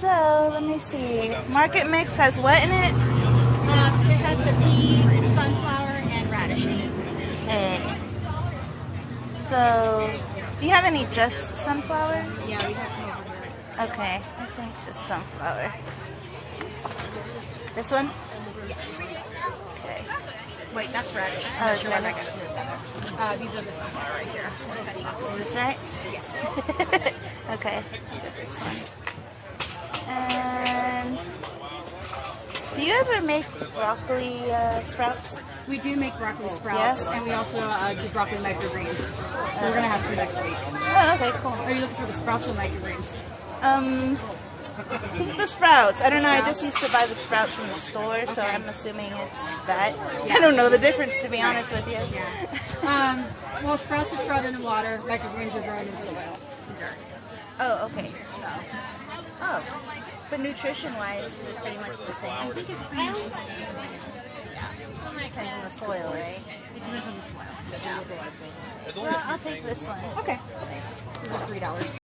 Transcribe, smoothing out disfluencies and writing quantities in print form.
So, let me see. Market Mix has what in it? It has the pea, sunflower, and radish in it. Okay. So, do you have any just sunflower? Yeah, we have some over here. Okay, I think just sunflower. This one? Okay. Wait, that's radish. Oh, it's radish. These are the sunflower right here. Is this right? Yes. Okay, this one. And do you ever make broccoli sprouts? We do make broccoli sprouts, and we also do broccoli microgreens. We're going to have some next week. Oh, okay, cool. Are you looking for the sprouts or microgreens? I think the sprouts. I don't know, I just used to buy the sprouts from the store, so I'm assuming it's that. I don't know the difference, to be honest with you. Yeah. Well, sprouts are sprouted in water, microgreens are grown in soil. Oh, okay. So, but nutrition-wise, it's pretty much the same. I think it's pretty much the same. Yeah. Depends on the soil, right? It depends on the soil. Yeah. Well, I'll take this one. Okay. These are $3.